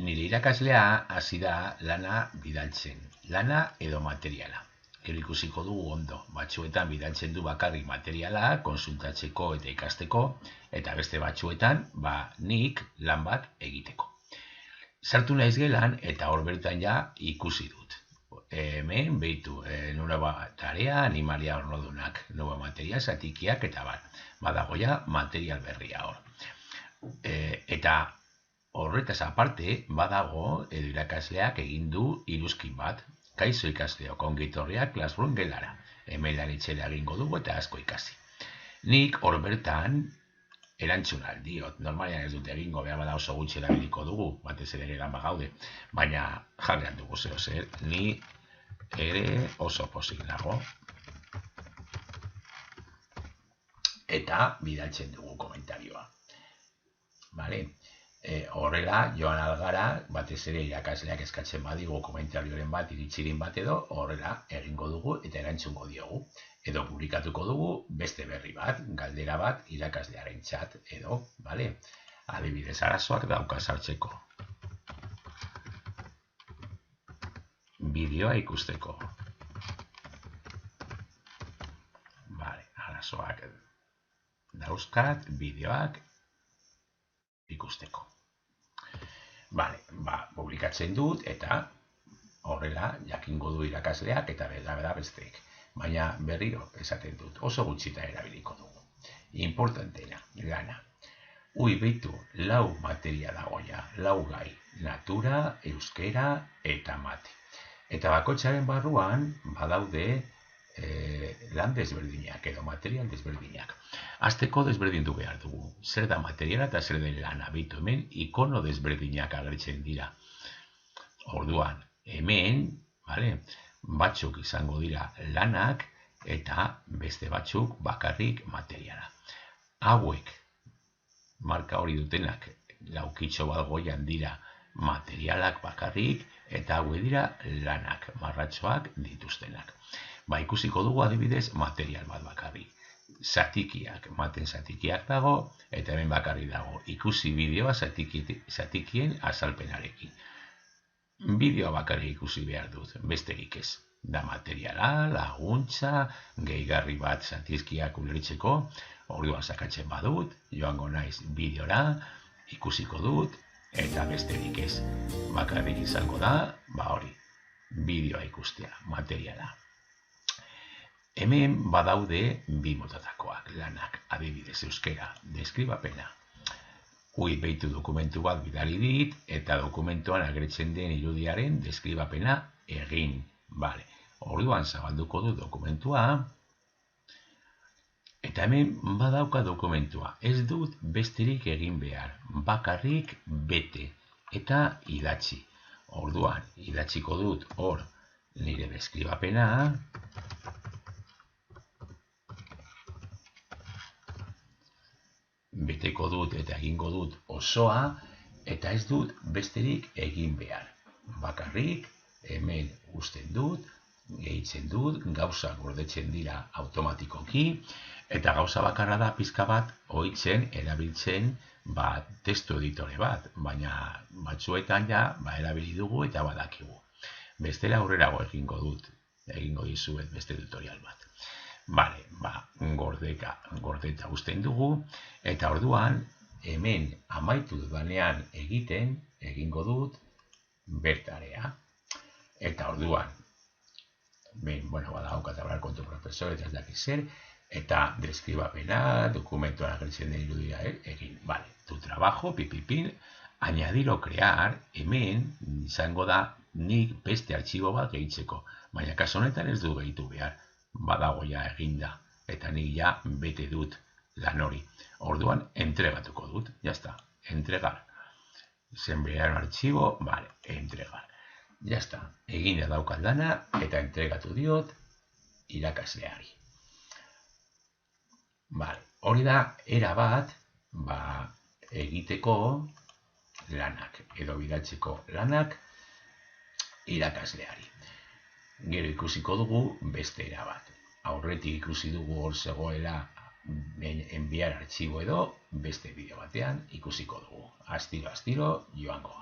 nire irakaslea hasi da lana bidaltzen, lana edo materiala. Gero ikusiko dugu ondo, batzuetan bidaltzen du bakarrik materiala, konsultatzeko eta ikasteko, eta beste batzuetan, nik lan bat egiteko. Sartu naiz gelan, eta hor bertan ja ikusi dut. Hemen, behitu, nueva tarea, animalia ornodunak, nueva materia, zatikiak, eta badago ja material berria hor. Eta horretaz aparte, badago edo irakasleak egin du iruzkin bat, kaixo ikasleok ongitorriak Classroom gelara. Hemen itxera egingo dugu eta asko ikasi. Nik hor bertan erantzun aldiot, normalean ez dut egingo, behar bada oso gutxi erabiliko dugu, batez ere geran bagaude, baina jarrean dugu zeo zer, ni ere oso pozik nago. Eta bidaltzen dugu komentarioa. Vale? Horrela, joan algara, batez ere irakasleak eskatzen badigu komentarioren bat, iritsirin bat edo, horrela egingo dugu eta erantzungo diogu. Edo publikatuko dugu beste berri bat, galdera bat irakaslearen txat edo, vale? Adibidez arazoak dauka sartzeko. Bideoa ikusteko. Vale, arazoak dauzkat, bideoak ikusteko. Vale, publikatzen dut eta horrela jakingo du irakasleak eta beda besteek. Baina berriro esaten dut, oso gutxita erabiliko dugu. Importantena, lana. Behitu, 4 materia dagoia, 4 gai, natura, euskera eta mate. Eta bakoitzaren barruan badaude lan desberdinak edo material desberdinak. Azteko desberdindu behar dugu. Zer da materiala eta zer den lana. Behitu, hemen ikono desberdinak agertzen dira. Orduan, hemen, batzuk izango dira lanak eta beste batzuk bakarrik materiala. Hauek, marka hori dutenak, laukitxo bat goian dira materialak bakarrik eta hauek dira lanak, marratxoak dituztenak. Ikusiko dugu adibidez material bat bakarrik. Zatikiak, maten zatikiak dago eta hemen bakarrik dago. Ikusi bideoa zatikien azalpenarekin. Bideoa bakarrik ikusi behar dut, besterik ez. Da materiala, laguntza, gehigarri bat zatizkiak ulertzeko, orduan sakatzen badut, joango naiz bideora, ikusiko dut, eta besterik ez. Bakarrik izango da, hori, bideoa ikustea, materiala. Hemen badaude 2 motatakoak lanak, adibidez euskera, deskribapena. Behitu dokumentu bat bidali dit, eta dokumentuan agertzen den irudiaren deskribapena egin. Orduan zabalduko du dokumentua, eta hemen badauka dokumentua. Ez dut besterik egin behar, bakarrik bete eta idatzi. Orduan, idatziko dut hor nire deskribapena, beteko dut eta egingo dut osoa, eta ez dut besterik egin behar. Bakarrik, hemen uzten dut, gehitzen dut, gauza gordetzen dira automatikoki, eta gauza bakarra da pizka bat ohitzen, erabiltzen, testu editore bat, baina batzuetan ja, erabili dugu eta badakigu. Bestela aurrerago egingo dizuet beste tutorial bat. Gordeta uzten dugu, eta orduan, hemen amaitu dudanean egingo dut bertarea. Eta orduan, badaukat hablar con tu profesor, eta ez dakit zer, eta deskribapena, dokumentuan agertzen den irudia egin. Tu trabajo, pipipin, añadir o crear, hemen izango da nik beste artxibo bat gehitzeko, baina kasu honetan ez du gehitu behar. Badago ja eginda, eta nik ja bete dut lan hori. Orduan, entregatuko dut, jazta, entregar. Zenbrear artxibo, entregar. Jazta, egina daukat lana, eta entregatu diot irakasleari. Hori da, era bat, egiteko lanak, edo bidaltzeko lanak irakasleari. Gero ikusiko dugu beste era bat. Aurretik ikusi dugu hor zegoela enviar artxibo edo beste bideo batean ikusiko dugu. Astiro joango